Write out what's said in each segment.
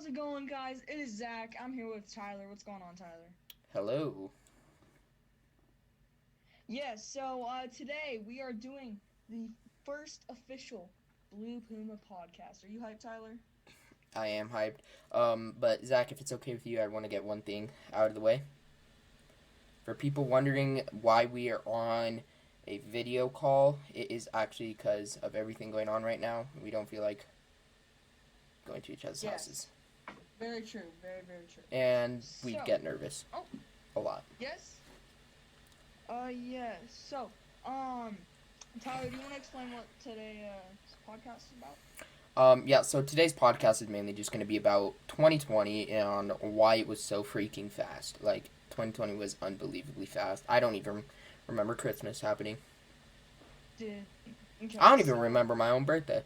How's it going, guys? It is Zach. I'm here with Tyler. What's going on, Tyler? Hello. Yes, so today we are doing the first official Blue Puma podcast. Are you hyped, Tyler? I am hyped. But Zach, if it's okay with you, I want to get one thing out of the way. For people wondering why we are on a video call, it is actually because of everything going on right now. We don't feel like going to each other's houses. Yes. Very true. Very, very true. And we'd So, get nervous. oh, A lot. yes? Yes. So, Tyler, do you want to explain what today's podcast is about? Yeah, so today's podcast is mainly just going to be about 2020 and why it was so freaking fast. Like, 2020 was unbelievably fast. I don't even remember Christmas happening. Did Okay, I don't even so remember my own birthday.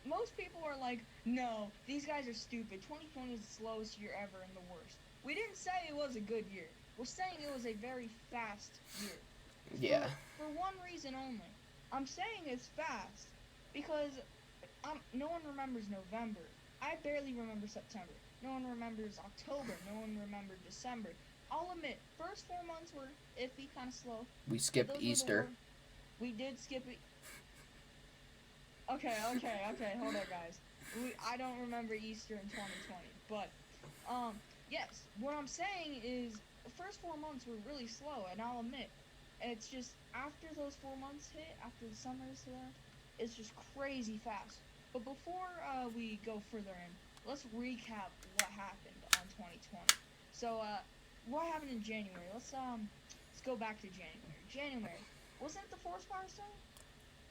most people are like, no, these guys are stupid. 2020 is the slowest year ever and the worst. We didn't say it was a good year. We're saying it was a very fast year. Yeah. For one reason only. I'm saying it's fast because no one remembers November. I barely remember September. No one remembers October. No one remembered December. I'll admit, first 4 months were iffy, kind of slow. We skipped Those were the Easter. We did skip it. Okay, hold on, guys. I don't remember Easter in 2020, but yes. What I'm saying is the first 4 months were really slow, and I'll admit, it's just after those 4 months hit, after the summer is there, it's just crazy fast. But before we go further in, let's recap what happened on 2020. So what happened in January? Let's go back to January. January, wasn't it the forest fires thing?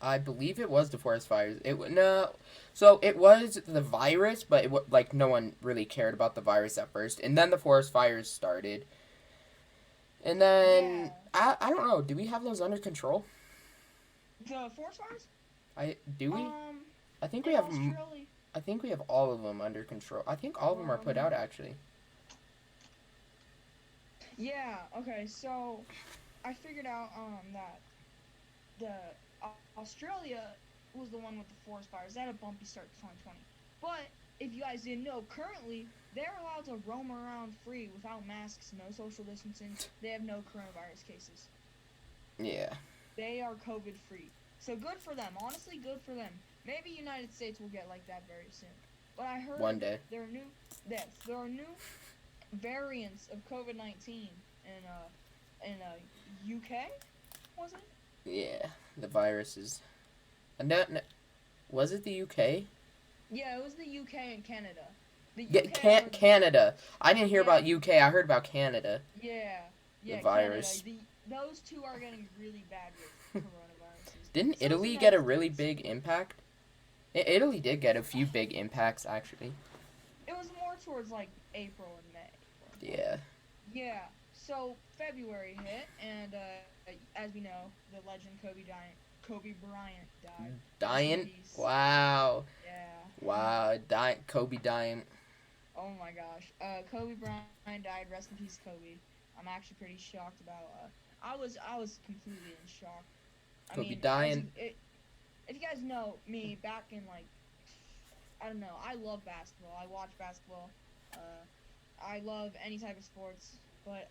I believe it was the forest fires. No, so it was the virus, but like no one really cared about the virus at first, and then the forest fires started, and then Yeah. I don't know. Do we have those under control? The forest fires? I do we? Um, I think we in have. Australia. I think we have all of them under control. I think all of them are put out Um, actually. yeah. Okay. So I figured out that the Australia was the one with the forest fires. That had a bumpy start to 2020. But if you guys didn't know, currently they're allowed to roam around free without masks, no social distancing. They have no coronavirus cases. Yeah. They are COVID free. So good for them. Honestly, good for them. Maybe United States will get like that very soon. But I One heard day. there are new yes, there are new variants of COVID-19 in UK, was it? Yeah. The virus is. No, was it the UK? Yeah, it was the UK and Canada. The Yeah, UK are Canada. I didn't hear yeah, about UK. I heard about Canada. yeah, The yeah, Canada. virus. Those two are getting really bad with coronaviruses. Didn't So is the Italy get United a really States. big impact? Italy did get a few big impacts actually. It was more towards like April and May. Yeah. Yeah. So February hit, and as we know, the legend Kobe Bryant died. Rest in Dying? peace. Wow. Yeah. Wow. Kobe dying. Oh my gosh. Kobe Bryant died. Rest in peace, Kobe. I'm actually pretty shocked about. I was completely in shock. I Kobe mean, dying. if you guys know me, back in like, I don't know, I love basketball. I watch basketball. Uh, I love any type of sports. But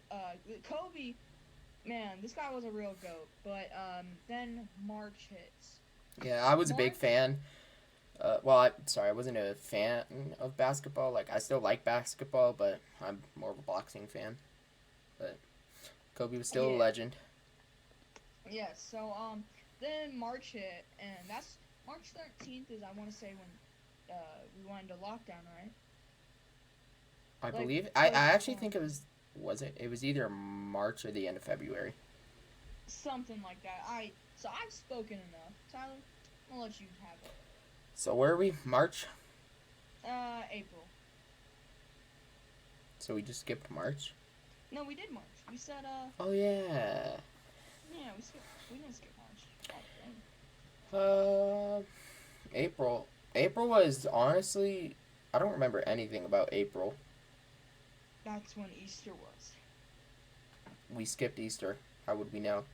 Kobe, man, this guy was a real goat. But then March hits. Yeah, I was a big March. fan. Sorry, I wasn't a fan of basketball. Like, I still like basketball, but I'm more of a boxing fan. But Kobe was still a Yeah. legend. Yeah. So then March hit, and that's March 13th is I want to say when we went into lockdown, right? I Like believe. I like actually think it was. Was it? It was either March or the end of February. something like that. I've spoken enough, Tyler. I'll let you have it. So where are we? March? April. So we just skipped March? No, we did March. We said Oh, yeah. yeah, we didn't skip March. God dang. Uh, April. April was honestly. I don't remember anything about April. That's when Easter was. We skipped Easter. How would we know?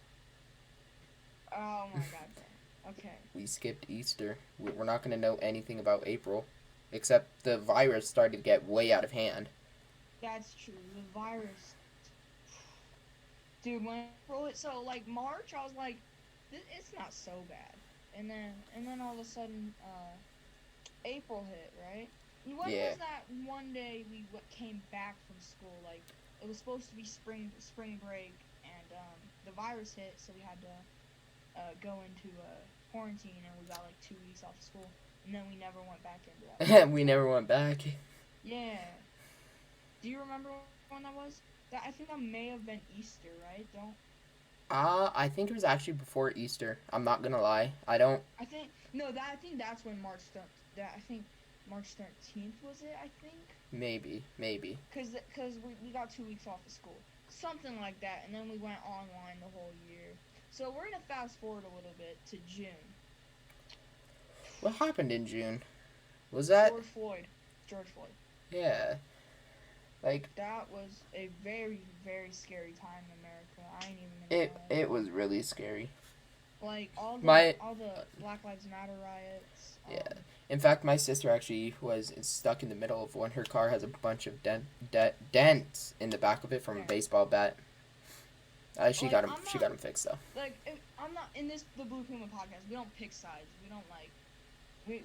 Oh my god. Dang. Okay. We skipped Easter. We're not going to know anything about April. except the virus started to get way out of hand. That's true. The virus, dude. When so like March, I was like, it's not so bad. And then all of a sudden, April hit, right? When Yeah. was that one day we came back from school? Like it was supposed to be spring break, and the virus hit, so we had to go into quarantine, and we got like 2 weeks off of school, and then we never went back into that We quarantine. never went back. Yeah. Do you remember when that was? That I think that may have been Easter, right? Don't I think it was actually before Easter. I'm not gonna lie. I don't. I think no that I think that's when that I think March 13th was it. I think Maybe. because we got 2 weeks off of school, something like that, and then we went online the whole year. So we're gonna fast forward a little bit to June. What happened in June? Was that? George Floyd. George Floyd. Yeah. Like That was a very, very scary time in America. I ain't even gonna lie. it was really scary. Like all My the Black Lives Matter riots. Yeah. In fact, my sister actually was stuck in the middle of one. Her car has a bunch of dents in the back of it from a Yeah. baseball bat. She Like, got him. I'm She not got him fixed though. like I'm not in the Blue Puma podcast. We don't pick sides. We don't like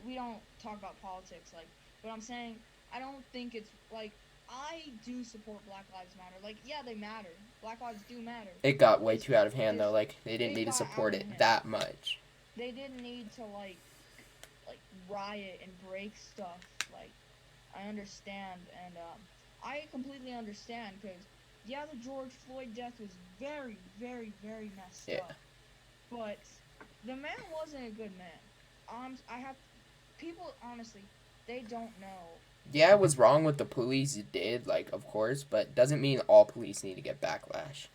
we don't talk about politics. Like, but I'm saying I don't think it's like I do support Black Lives Matter. Like, yeah, they matter. Black lives do matter. It got way It's too out of hand it's though. Like they didn't it need to got support out of it hand. that much. They didn't need to like riot and break stuff. Like, I understand, and I completely understand because yeah, the George Floyd death was very, very, very messed Yeah. up. But the man wasn't a good man. I have people honestly, they don't know. Yeah, it was wrong what the police did, like of course, but doesn't mean all police need to get backlash.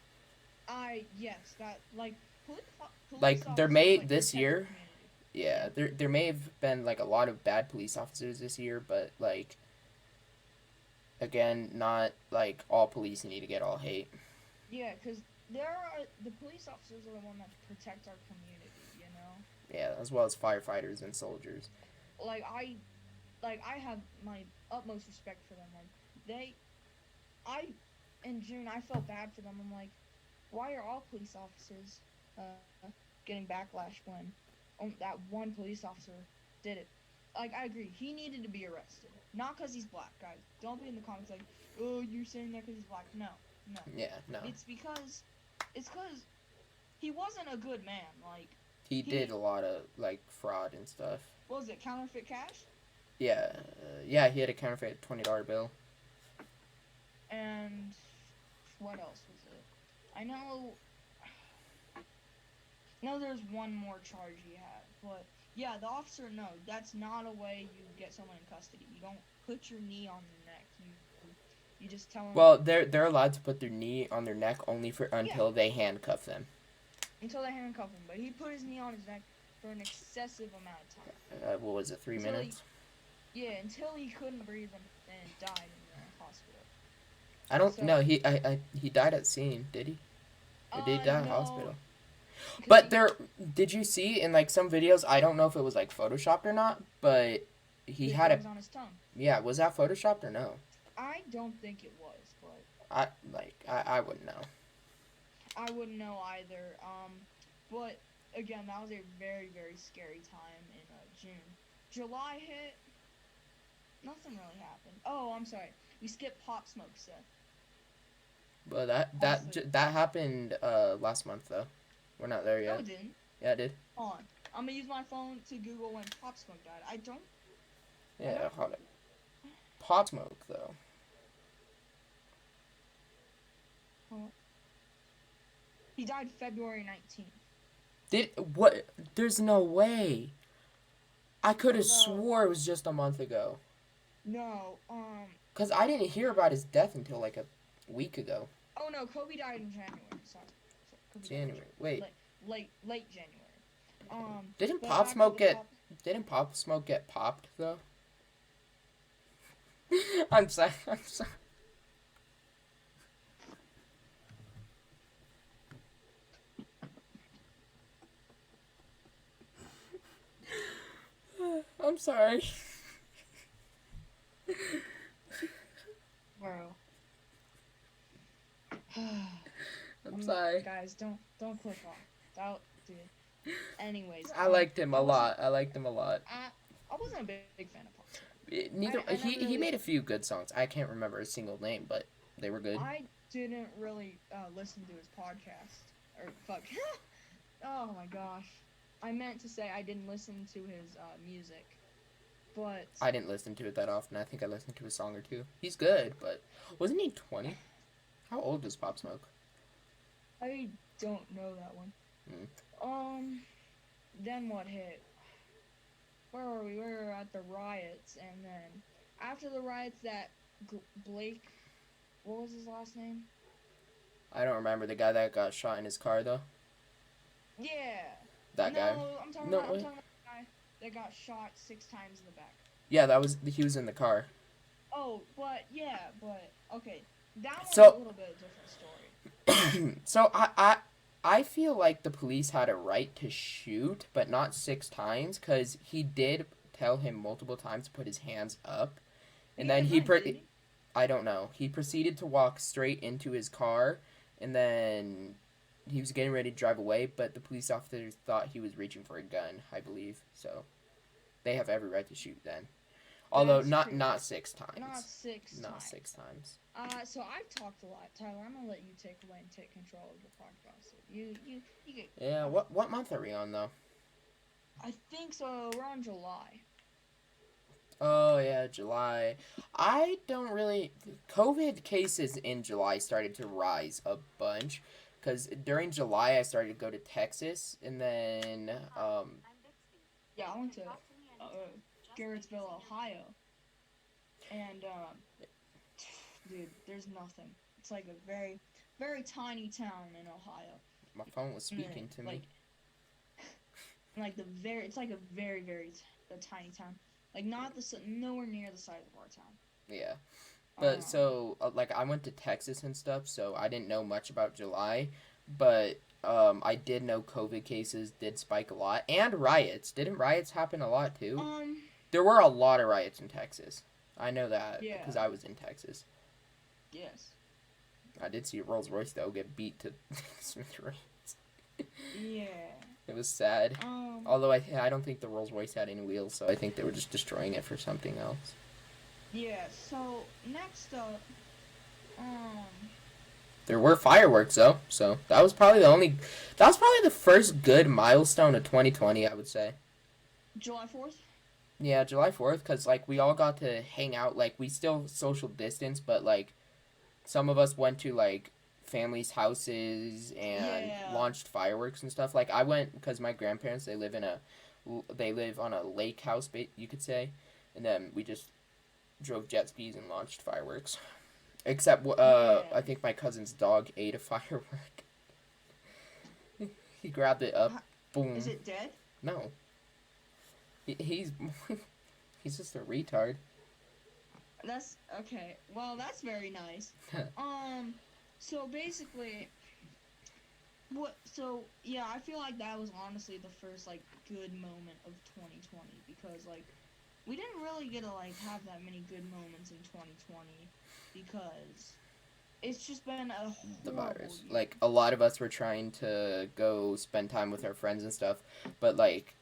Yes, that like police Like there officers may like this protect the year, community. yeah, there may have been like a lot of bad police officers this year, but like again, not like all police need to get all hate. Yeah, because the police officers are the one that protect our community. You know, Yeah, as well as firefighters and soldiers. like I have my utmost respect for them. Like they, I in June I felt bad for them. I'm like, why are all police officers getting backlash when that one police officer did it? Like I agree, he needed to be arrested, not because he's black, guys. Don't be in the comments like, oh, you're saying that because he's black. No, no. Yeah, no. It's because he wasn't a good man. Like He did a lot of like fraud and stuff. what was it, counterfeit cash? Yeah, yeah, he had a counterfeit $20 bill. And what else was it? I know. No, there's one more charge he had, but yeah, the officer. No, that's not a way you get someone in custody. You don't put your knee on their neck. You just tell them. Well, they're allowed to put their knee on their neck only for until Yeah. they handcuff them. Until they handcuff him, but he put his knee on his neck for an excessive amount of time. What was it? 3 Until minutes? Yeah, until he couldn't breathe and died in the hospital. I don't So- know. He died at scene. Did he? Or did he die at No, hospital? 'cause But he- there, did you see in like some videos? I don't know if it was like photoshopped or not, but he his had drugs a on his tongue. yeah. Was that photoshopped or no? I don't think it was, but I wouldn't know. I wouldn't know either. But again, that was a very, very scary time in June. July hit. Nothing really happened. Oh, I'm sorry. We skipped Pop Smoke Seth. But Honestly. that happened last month though. We're not there No, yet. it didn't. Yeah, it did. Hold on. I'm gonna use my phone to Google when Pop Smoke died. I don't. Yeah, hold it. Pop Smoke though. He died February 19th. Did what? There's no way. I could have No. swore it was just a month ago. No. Cause I didn't hear about his death until like a week ago. Oh no, Kobe died in January. Sorry. Kobe died in January. Wait. Late January. Didn't but Pop back to Smoke the get? Pop- Didn't Pop Smoke get popped though? I'm sorry. I'm sorry. I'm sorry. Bro. I'm sorry. Guys, don't click off. That dude. Anyways, I liked him I a wasn't lot. I liked him a lot. I wasn't a big fan of Pop Smoke. Neither I never he really made a few good songs. I can't remember a single name, but they were good. I didn't really listen to his podcast or fuck. Oh my gosh. I meant to say I didn't listen to his music, but I didn't listen to it that often. I think I listened to a song or two. He's good, but wasn't he 20? How old is Pop Smoke? I don't know that one. Then what hit? Where were we? We were at the riots, and then after the riots, that Blake, what was his last name? I don't remember the guy that got shot in his car though. Yeah. That no, guy. I'm talking No, about wait. the guy that got shot 6 times in the back. Yeah, he was in the car. Oh, but okay, that one's So a little bit of a different story. so I feel like the police had a right to shoot, but not 6 times, because he did tell him multiple times to put his hands up, and then Did he? I don't know. He proceeded to walk straight into his car, and then he was getting ready to drive away, but the police officers thought he was reaching for a gun, I believe. So they have every right to shoot then. Although That's not true. not 6 times. Not 6 Not times. 6 times. So I've talked a lot, Tyler. I'm gonna let you take away and take control of the podcast. You get. Yeah. What month are we on though? I think so. Around July. Oh yeah, July. I don't really. COVID cases in July started to rise a bunch, because during July I started to go to Texas, and then Yeah, I went to Garrettsville, Ohio, and dude, there's nothing. It's like a very, very tiny town in Ohio. my phone was speaking to me. It's like a very, very a tiny town. Like nowhere near the size of our town. Yeah. But so like I went to Texas and stuff, so I didn't know much about July, but I did know COVID cases did spike a lot, and riots. Didn't riots happen a lot too? There were a lot of riots in Texas. I know that because I was in Texas. Yes. I did see a Rolls Royce though get beat to smithereens. Yeah. It was sad. Although I don't think the Rolls Royce had any wheels, so I think they were just destroying it for something else. Yeah. So next up, there were fireworks though, so that was probably the first good milestone of 2020, I would say. July 4th. Yeah, July 4th, because like we all got to hang out. Like we still social distance, but like some of us went to like families' houses and launched fireworks and stuff. Like I went because my grandparents they live on a lake house, you could say, and then we just drove jet skis and launched fireworks. Except I think my cousin's dog ate a firework. He grabbed it up, boom. Is it dead? No. He's he's just a retard. That's okay. Well, that's very nice. So basically, I feel like that was honestly the first like good moment of 2020 because like we didn't really get to like have that many good moments in 2020 because it's just been a the virus. year. Like a lot of us were trying to go spend time with our friends and stuff, but like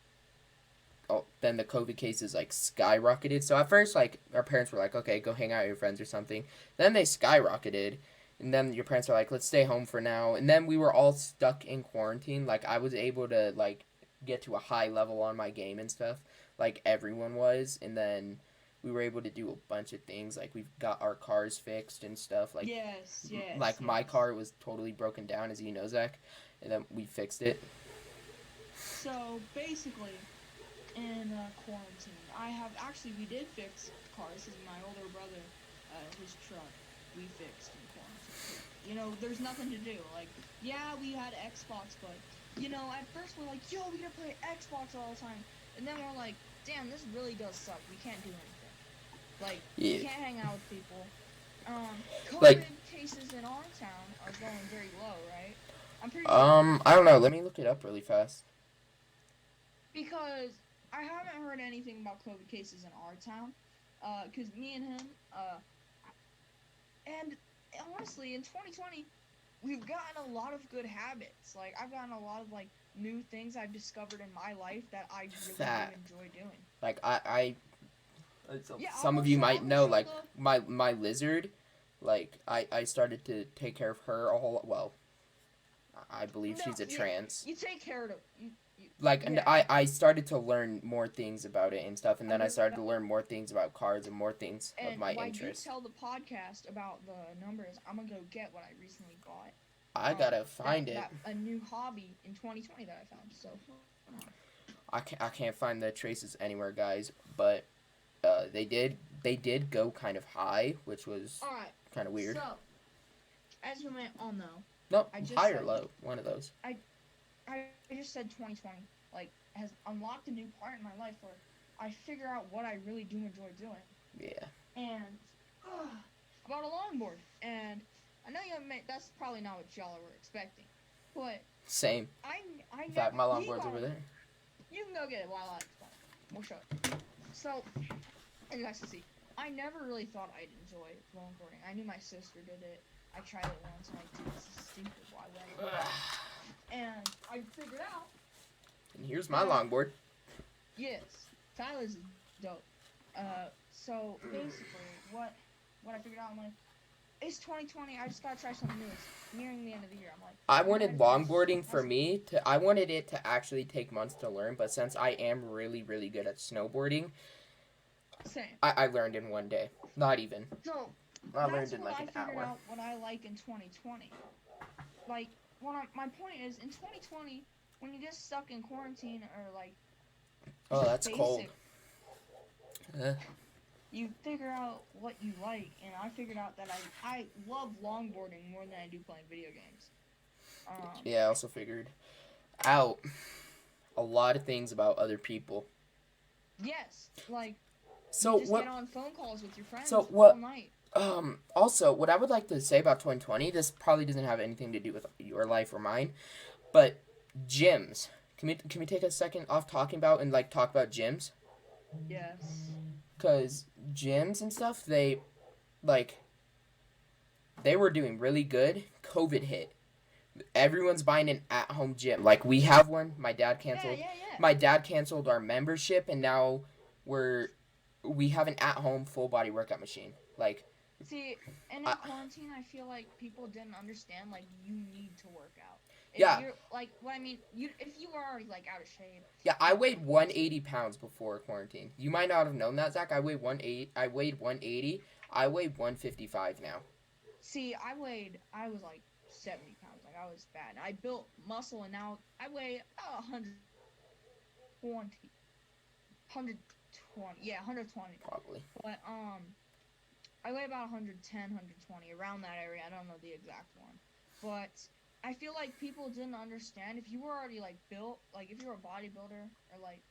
then the COVID cases like skyrocketed. So at first like our parents were like, okay, go hang out with your friends or something. Then they skyrocketed. And then your parents are like, let's stay home for now. And then we were all stuck in quarantine. Like, I was able to, like, get to a high level on my game and stuff. Like, everyone was. And then we were able to do a bunch of things. Like, we've got our cars fixed and stuff. Like, my car was totally broken down, as you know, Zach. And then we fixed it. So, basically, in quarantine, we did fix cars. This is my older brother, his truck, we fixed in quarantine. You know, there's nothing to do. Like, yeah, we had Xbox, but, you know, at first we're like, yo, we gotta play Xbox all the time. And then we're like, damn, this really does suck. We can't do anything. Like, we can't hang out with people. COVID cases in our town are going very low, right? I'm pretty sure. I don't know. Let me look it up really fast. Because I haven't heard anything about COVID cases in our town. Cause me and him, and honestly, in 2020, we've gotten a lot of good habits. Like I've gotten a lot of like new things I've discovered in my life that I really do Fat. enjoy doing. Like I Yeah, some of you might I'm gonna know, show like my lizard, like I started to take care of her a whole, well, I believe no, she's a yeah, trans. you take care of Like, and yeah. I started to learn more things about it and stuff, and I then I do started to learn more things about cars and more things of And my while you interests. tell the podcast about the numbers, I'm gonna go get what I recently bought. I gotta find it. That a new hobby in 2020 that I found. So hold on. I can't find the traces anywhere, guys, but they did go kind of high, which was All right. kind of weird. So as we went on though, Nope, I just high or said low, one of those. I just said 2020 like has unlocked a new part in my life where I figure out what I really do enjoy doing. Yeah. And I bought a longboard, and I know that's probably not what y'all were expecting, but Same. I In fact, my longboard's over there. You can go get it while I explain. We'll show it. So, as you guys can see, I never really thought I'd enjoy longboarding. I knew my sister did it. I tried it once, and I did. This is stupid. Why would I? And I figured out. And here's my longboard. Yes, Tyler's is dope. So basically, what I figured out, I'm like, it's 2020. I just gotta try something new. It's nearing the end of the year. I'm like, I wanted longboarding for me to. I wanted it to actually take months to learn, but since I am really really good at snowboarding, same. I learned in one day. Not even. So I learned in like an I figured hour. out what I like in 2020. Like, my point is, in 2020, when you get stuck in quarantine or like, Oh, that's cold. You figure out what you like, and I figured out that I love longboarding more than I do playing video games. Yeah, I also figured out a lot of things about other people. Yes, like so you just what? Get on phone calls with your friends So what? all night. Also, what I would like to say about 2020, this probably doesn't have anything to do with your life or mine, but gyms. Can we take a second off talking about and like talk about gyms? Yes. Because gyms and stuff, they were doing really good. COVID hit. Everyone's buying an at-home gym. Like we have one. My dad canceled. Yeah. My dad canceled our membership, and now we have an at-home full body workout machine. Like. See, and in quarantine, I feel like people didn't understand, like, you need to work out. If you're, like, what I mean, if you were already, like, out of shape. Yeah, I weighed 180 pounds before quarantine. You might not have known that, Zach. I weighed 180. I weigh 155 now. See, I was, like, 70 pounds. Like, I was bad. I built muscle, and now I weigh about 120. Yeah, 120. Probably. But, I weigh about 110, 120, around that area. I don't know the exact one. But I feel like people didn't understand. If you were already, like, built, like, if you were a bodybuilder, or, like,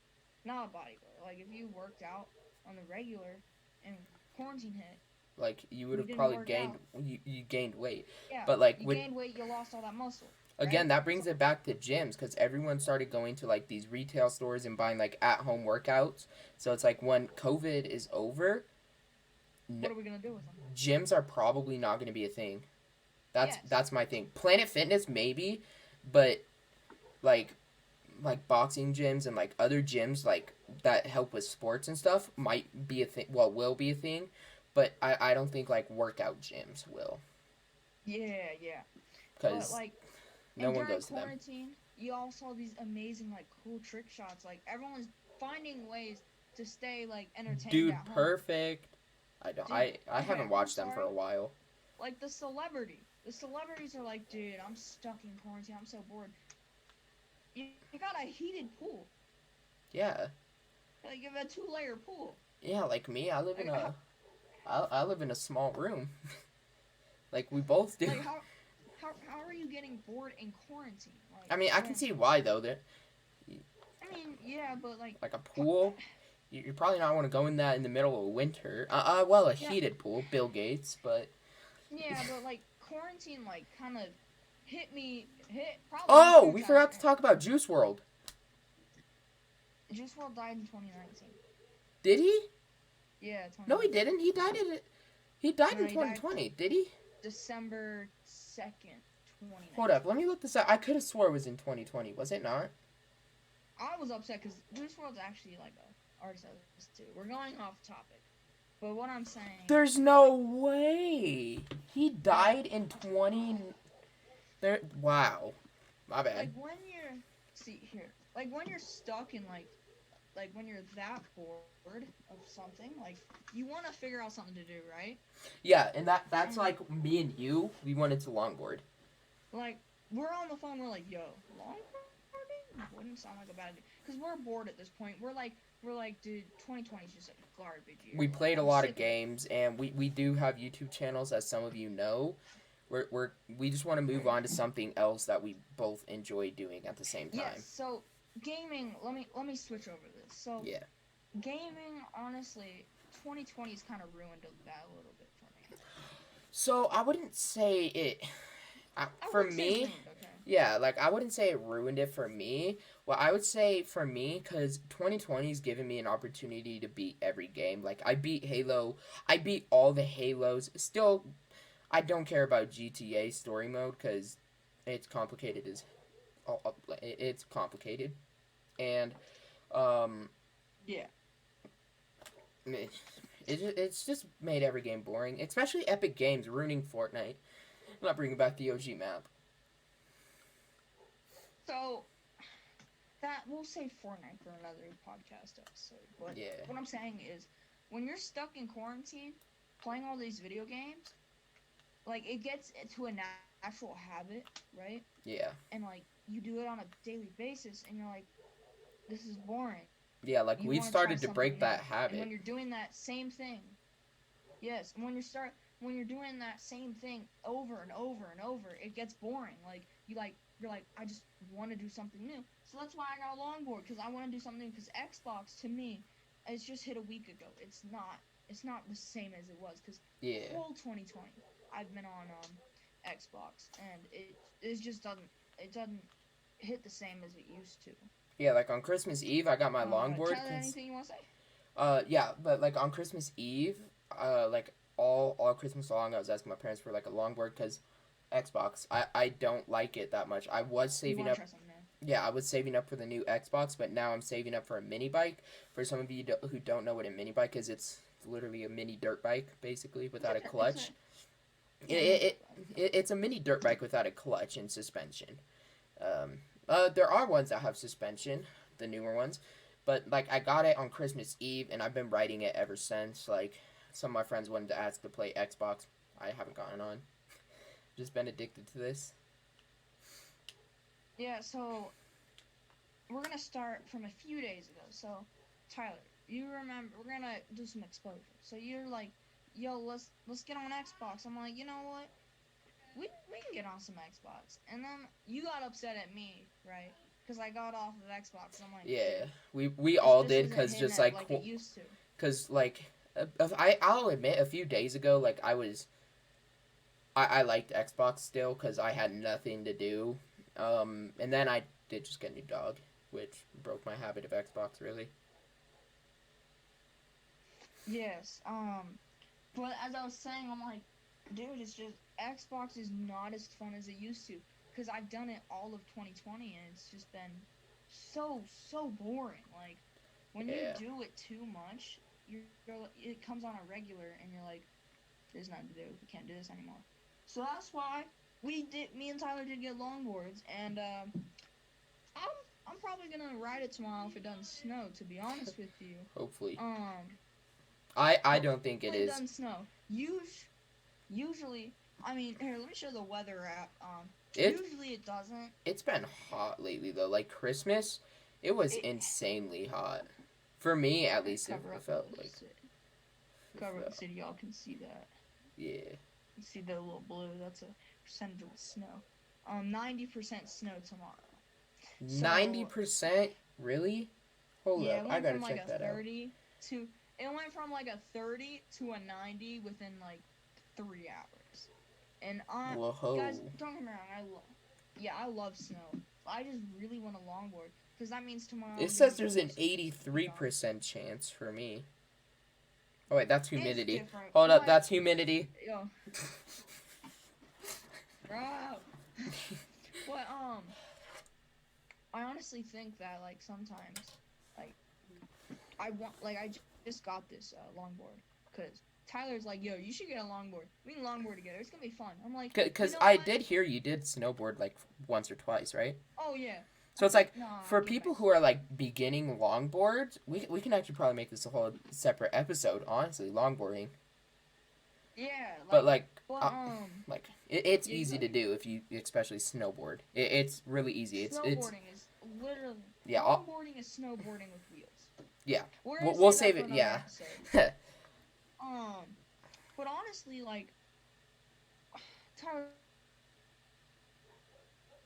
not a bodybuilder, like, if you worked out on the regular and quarantine hit. Like, you would have probably gained, you gained weight. Yeah, but, like, you gained weight, you lost all that muscle. Again, that brings it back to gyms, because everyone started going to, like, these retail stores and buying, like, at-home workouts. So it's like, when COVID is over... What are we gonna do with them? Gyms are probably not going to be a thing. That's my thing. Planet Fitness maybe, but like boxing gyms and like other gyms like that help with sports and stuff might be a thing. Well, will be a thing, but I don't think like workout gyms will. Yeah. Because like no one goes to them. During quarantine, you all saw these amazing like cool trick shots. Like everyone's finding ways to stay like entertained. Dude, at home. perfect. I haven't watched them for a while. Like the celebrities are like, dude, I'm stuck in quarantine. I'm so bored. You got a heated pool. Yeah. Like you have a 2-layer pool. Yeah, like me, I live in a small room. Like we both do. Like how are you getting bored in quarantine? Like, I mean, I can see why though. I mean, yeah, but like a pool. You're probably not want to go in that in the middle of winter. Well, a heated pool, Bill Gates, but... Yeah, but, like, quarantine, like, kind of hit probably... Oh, we forgot to talk about Juice WRLD. Juice WRLD died in 2019. Did he? Yeah, No, he 2019. didn't. He died No, in he died 2020. Did he? December 2nd, Hold up. 2019. Let me look this up. I could have swore it was in 2020. Was it not? I was upset because Juice WRLD's actually like a artist I listen to. We're going off topic, but what I'm saying, There's like, no way. He yeah, died in 20. There. Wow. My bad. like when you're see here, like when you're stuck in like when you're that bored of something, like you want to figure out something to do, right? Yeah, and that's And like me and you. We wanted to longboard. like we're on the phone, we're like, yo, longboarding wouldn't sound like a bad idea because we're bored at this point. We're like, dude, 2020 is just a garbage year. We Like played a I'm lot of sick of it. games, and we do have YouTube channels, as some of you know. We just want to move on to something else that we both enjoy doing at the same Yes, time. so gaming. Let me switch over this. So Yeah. gaming, honestly, 2020's kind of ruined that a little bit for me. So I wouldn't say it. I For wouldn't say me, ruined. Okay. yeah, like I wouldn't say it ruined it for me. Well, I would say for me, because 2020's given me an opportunity to beat every game. Like I beat Halo, I beat all the Halos. Still, I don't care about GTA story mode because it's complicated as it's complicated, and um, Yeah. it's just made every game boring, especially Epic Games ruining Fortnite. I'm not bringing back the OG map. So that we'll save Fortnite for another podcast episode. But Yeah, what I'm saying is, when you're stuck in quarantine, playing all these video games, like it gets to a natural habit, right? yeah, And like you do it on a daily basis, and you're like, this is boring. yeah. Like You we've want to try started to something break new, that and when habit. you're doing that same thing, yes, and when you're doing that same thing over and over and over, it gets boring. Like you're like, I just want to do something new. So that's why I got a longboard because I want to do something new. Because Xbox to me, it's just hit a week ago. It's not the same as it was. Because Yeah, whole 2020, I've been on Xbox, and it just doesn't hit the same as it used to. yeah. Like on Christmas Eve, I got my longboard Tyler, because anything you want to say? yeah, but like on Christmas Eve, like all Christmas long, I was asking my parents for like a longboard because Xbox. I don't like it that much. I was You saving want to up. try something new? Yeah, I was saving up for the new Xbox, but now I'm saving up for a mini bike. For some of you who don't know what a mini bike is, it's literally a mini dirt bike, basically, without a It's clutch. a It, yeah, mini it, dirt it, bike. it's a mini dirt bike without a clutch and suspension. There are ones that have suspension, the newer ones, but like I got it on Christmas Eve, and I've been riding it ever since. Like some of my friends wanted to ask to play Xbox, I haven't gotten on. Just been addicted to this. Yeah, so we're gonna start from a few days ago. So, Tyler, you remember we're gonna do some exposure. So you're like, yo, let's get on Xbox. I'm like, you know what? We can get on some Xbox. And then you got upset at me, right? Because I got off of Xbox. I'm like, Yeah, dude, we this all just did, isn't cause hitting just it like, like it used to. cause like, I'll admit a few days ago, like I liked Xbox still, cause I had nothing to do, and then I did just get a new dog, which broke my habit of Xbox really. Yes. But as I was saying, I'm like, dude, it's just Xbox is not as fun as it used to because I've done it all of 2020 and it's just been so boring. Like when you Yeah, do it too much, it comes on a regular and you're like, there's nothing to do. We can't do this anymore. So that's why me and Tyler did get longboards, and I'm probably gonna ride it tomorrow if it doesn't snow. To be honest with you, hopefully. um, I don't hopefully it think it doesn't is. snow. Usually, I mean, here, let me show the weather app. It Usually it doesn't. it's been hot lately though. Like Christmas, it was It insanely hot. For me, at Alright, least, cover it up felt the like. city. It Cover up the felt, city. Y'all can see that. yeah. You see the little blue. That's a percentage of the snow. 90% snow tomorrow. So 90%? Really? Hold yeah, up. it I went gotta from like check a that out. 30 to it went from like a 30 to a 90 within like 3 hours. And guys, Whoa. don't get me wrong. I love snow. I just really want a longboard because that means tomorrow It I'm gonna says be there's able an to ski on it. 83% chance for me. Oh wait, that's It's humidity. different. Hold up, My that's humidity. yo, bro. But I honestly think that like sometimes like I want like just got this longboard because Tyler's like, yo, you should get a longboard. We can longboard together. It's gonna be fun. I'm like, you Because know I what? did hear you did snowboard like once or twice, right? Oh yeah. So I it's think like nah, I for think people who are like beginning longboards, we can actually probably make this a whole separate episode. Honestly, longboarding, yeah, but but it's yeah, you easy go. to do if you especially snowboard. It's really easy. It's Snowboarding is literally yeah longboarding is snowboarding with wheels. yeah. We're gonna We'll save that save for it. another Yeah. episode. But honestly, like Tyler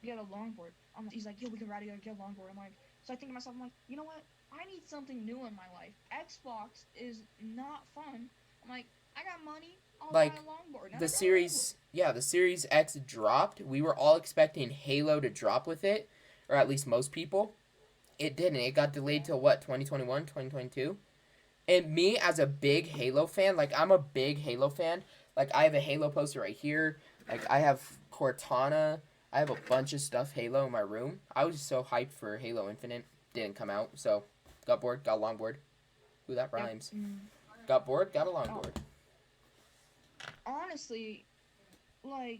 get a longboard. He's like, yo, we can ride together, get a longboard. I'm like, so I think to myself, I'm like, you know what? I need something new in my life. Xbox is not fun. I'm like, I got money. I'll buy Like a longboard. And I the got a longboard. series, yeah, the Series X dropped. We were all expecting Halo to drop with it, or at least most people. It didn't. It got delayed Yeah. till what, 2021, 2022? And me as a big Halo fan, like I'm a big Halo fan. Like I have a Halo poster right here. Like I have Cortana. I have a bunch of stuff Halo in my room. I was so hyped for Halo Infinite. Didn't come out, so got bored, got longboard. Ooh, that Yep. rhymes. Got bored, got a Oh, longboard. honestly, like,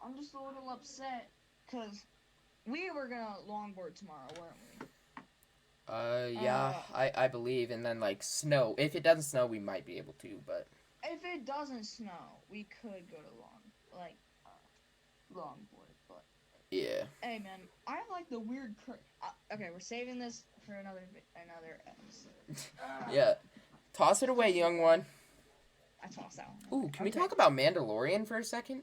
I'm just a little upset because we were gonna longboard tomorrow, weren't we? Yeah, I believe, and then like snow. If it doesn't snow, we might be able to, but If it doesn't snow, we could go to longboard, but yeah. hey, man, I like the weird. Okay, we're saving this for another episode. Yeah. Toss it away, young one. I tossed that one. Ooh, Okay. can we talk about Mandalorian for a second?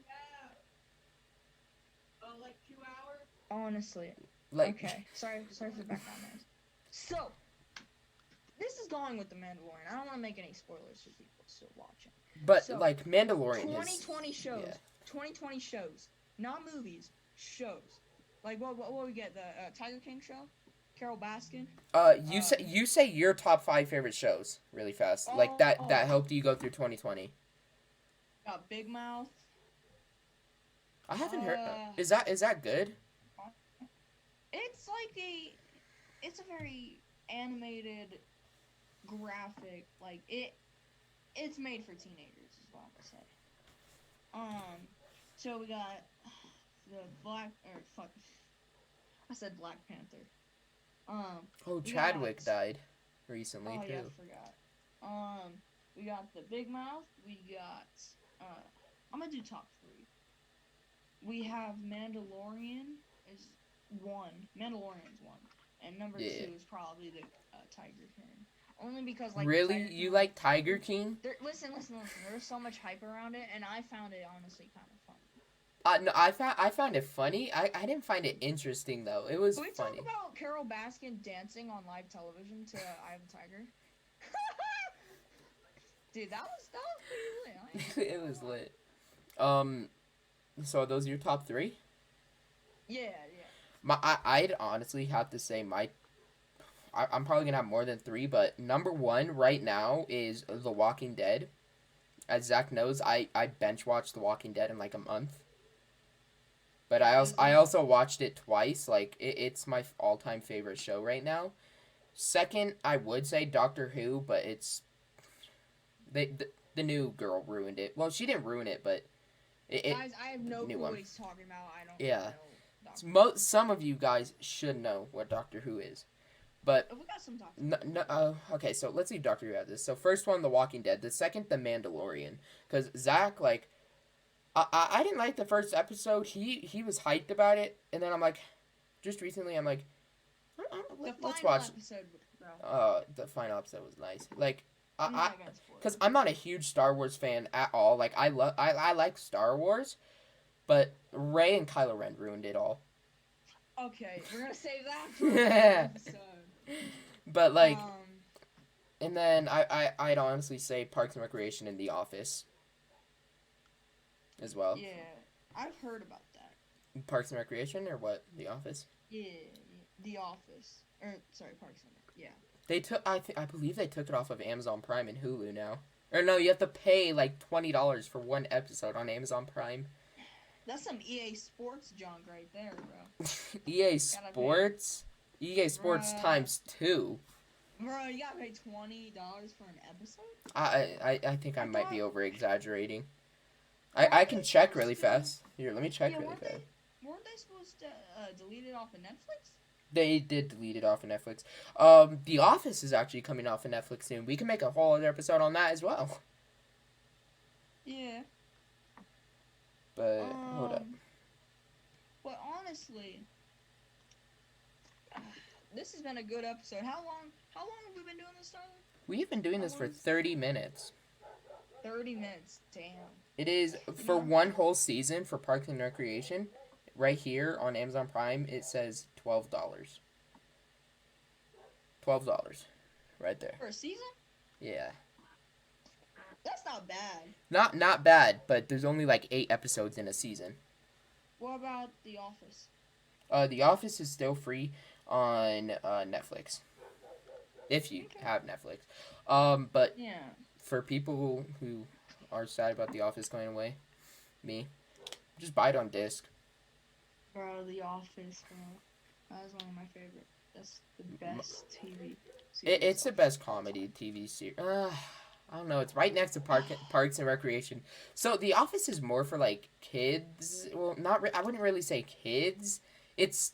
Like 2 hours? Honestly, Like, okay. Sorry for the background noise. So, this is going with the Mandalorian. I don't want to make any spoilers for people still watching. but So, like Mandalorian 2020 is shows. yeah. 2020 shows, not movies. Shows. Like what we get? The Tiger King show. Carol Baskin. You say your top 5 favorite shows really fast. Like that helped you go through 2020. Big Mouth. I haven't heard. Is that good? It's like it's a very animated, graphic. Like it's made for teenagers, is what I'm gonna say. So we got the I said Black Panther. Oh, we Chadwick got- died recently Oh too. yeah, I forgot. We got the Big Mouth. We got. I'm gonna do top 3. We have Mandalorian is 1. Mandalorian's 1, and number 2 is probably the Tiger King. Only because like really, Tiger you King, like Tiger King? Listen. There's so much hype around it, and I found it honestly kind of funny. No, I found it funny. I didn't find it interesting though. It was Can we funny. talk about Carol Baskin dancing on live television to "I Am a Tiger"? Dude, that was pretty lit. It was lit. So those are your top 3? Yeah. I'd honestly have to say I'm probably gonna have more than 3, but number 1 right now is The Walking Dead. As Zach knows, I bench watched The Walking Dead in like a month. But I also watched it twice. Like it's my all-time favorite show right now. Second, I would say Doctor Who, but it's the new girl ruined it. Well, she didn't ruin it, but Guys, I have no new clue one. what he's talking about. I don't Yeah. know. Some of you guys should know what Doctor Who is, but We got some Doctor Who. okay. So let's see Doctor Who has this. So first one, The Walking Dead. The second, The Mandalorian. Because Zach, like, I didn't like the first episode. He was hyped about it, and then I'm like, just recently, I'm like, let's watch. Episode, bro. The final episode was nice. Like, I'm not gonna spoil it. because I'm not a huge Star Wars fan at all. Like I like Star Wars, but Rey and Kylo Ren ruined it all. Okay, we're gonna save that for another episode. But like, and then I'd honestly say Parks and Recreation and The Office as well. Yeah, I've heard about that. Parks and Recreation or what? The Office. Yeah, The Office. Or sorry, Parks and Rec. Yeah. They took. I believe they took it off of Amazon Prime and Hulu now. Or no, you have to pay like $20 for one episode on Amazon Prime. That's some EA Sports junk right there, bro. EA Gotta pay. Sports. EA Sports Bruh. times 2. Bro, you gotta pay $20 for an episode? I think I I might be thought- over exaggerating. Weren't I they can check supposed really to- fast. Here, let me check Yeah, really weren't fast. Weren't they supposed to delete it off of Netflix? They did delete it off of Netflix. The Office is actually coming off of Netflix soon. We can make a whole other episode on that as well. Yeah. But hold up. But honestly, this has been a good episode. How long have we been doing this, Tyler? We've been doing this for 30 minutes. 30 minutes. Damn. It is for one whole season for Parks and Recreation. Right here on Amazon Prime, it says $12. $12, right there. For a season? Yeah, That's not bad. not bad, but there's only like 8 episodes in a season. What about The Office? The Office is still free on Netflix, if you have Netflix. But Yeah. for people who are sad about The Office going away, me, just buy it on disc. Bro, The Office, bro. That is one of my favorite. That's the best TV series. It's the best comedy TV series. I don't know. It's right next to Parks and Recreation. So The Office is more for like kids. Well, I wouldn't really say kids. It's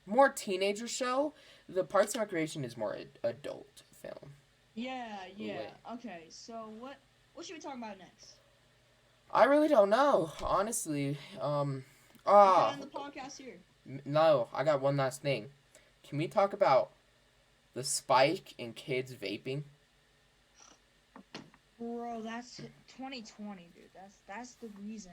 more teenager show. The Parks and Recreation is more adult film. Yeah. Wait. Okay, so what should we talk about next? I really don't know, honestly. We can end the podcast here. No, I got one last thing. Can we talk about the spike in kids vaping? Bro, that's 2020, dude. That's the reason.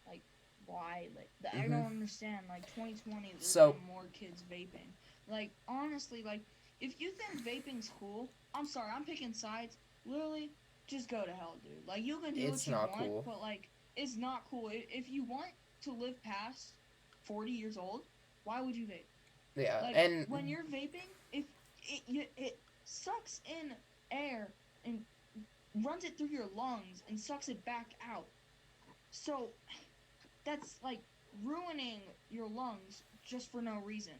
Like, why? Like, I don't understand. Like, 2020, there's So- been more kids vaping. Like, honestly, like, if you think vaping's cool, I'm sorry, I'm picking sides. Literally, just go to hell, dude. Like, you can do It's what you not want, cool. but like, it's not cool. If you want to live past 40 years old, why would you vape? Yeah, Like, and when you're vaping, if it sucks in air and runs it through your lungs and sucks it back out. So that's like ruining your lungs just for no reason.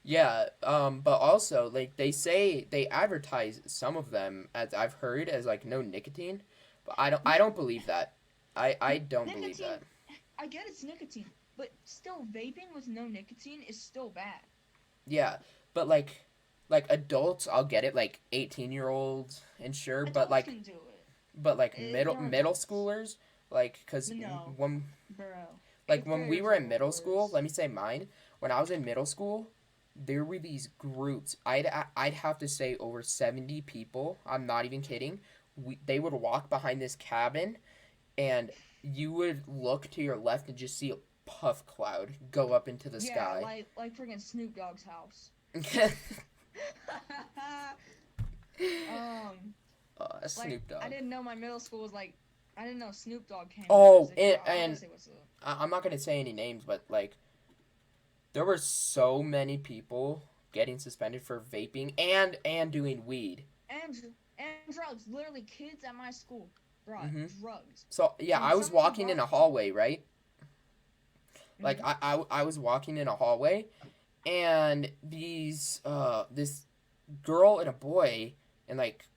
yeah, but also like they advertise some of them, as I've heard, as like no nicotine, but I don't believe that. I don't believe Nicotine- that. I get it's nicotine, but still vaping with no nicotine is still bad. Yeah, but like adults, I'll get it, like 18-year-olds and sure, but Adults like can do it, middle they're middle adults. schoolers, like cuz No. when bro. like Eighth when we graders were are in the middle school, worst. let me say mine, when I was in middle school, there were these groups. I'd have to say over 70 people. I'm not even kidding. They would walk behind this cabin, and you would look to your left and just see a puff cloud go up into the Yeah, sky. like friggin' Snoop Dogg's house. Snoop Dogg. I didn't know my middle school was like. I didn't know Snoop Dogg came. Oh, I was and gonna say what's up. I'm not gonna say any names, but like, there were so many people getting suspended for vaping and doing weed. And drugs. Literally, kids at my school brought Mhm. drugs. So yeah, And I was someone walking in a brought- hallway, right? Like Mhm. I was walking in a hallway, and these this girl and a boy and like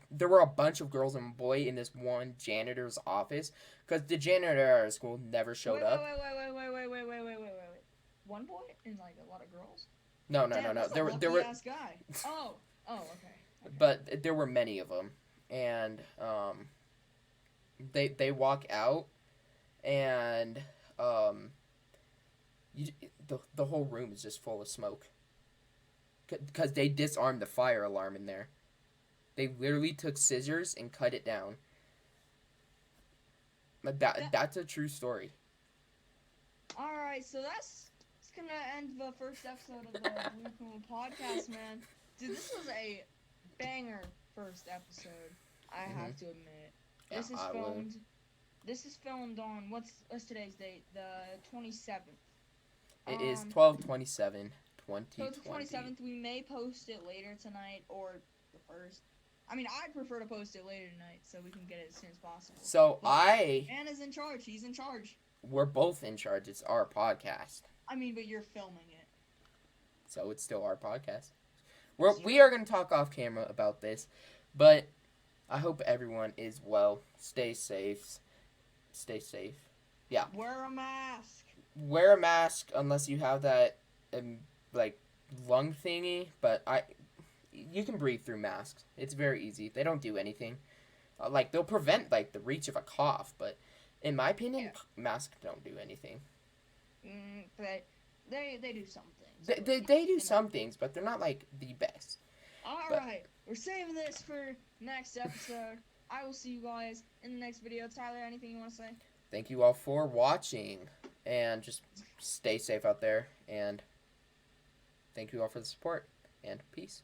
there were a bunch of girls and a boy in this one janitor's office because the janitor at our school never showed up. Wait. One boy and like a lot of girls. No. Damn, that's There a were lucky-ass guy. Oh, okay. but there were many of them, and they walk out, and the whole room is just full of smoke. Because they disarmed the fire alarm in there. They literally took scissors and cut it down. Like that's a true story. All right, so that's gonna end the first episode of the Blue Puma podcast, man. Dude, this was a banger first episode. I have to admit. Yeah, This is I would. filmed. This is filmed on what's today's date? The 27th. It is Um, 12/27/2020. 2020. So it's the 27th. We may post it later tonight or the 1st. I mean, I'd prefer to post it later tonight so we can get it as soon as possible. So But Anna's in charge. He's in charge. We're both in charge. It's our podcast. I mean, but you're filming it. So it's still our podcast. We are going to talk off camera about this, but I hope everyone is well. Stay safe. Stay safe. Yeah. Wear a mask. Wear a mask unless you have that lung thingy, but you can breathe through masks. It's very easy. They don't do anything. They'll prevent the reach of a cough, but in my opinion, masks don't do anything. But they do some things. They do some things, but they're not the best. Alright, we're saving this for next episode. I will see you guys in the next video. Tyler, anything you want to say? Thank you all for watching, and just stay safe out there, and thank you all for the support, and peace.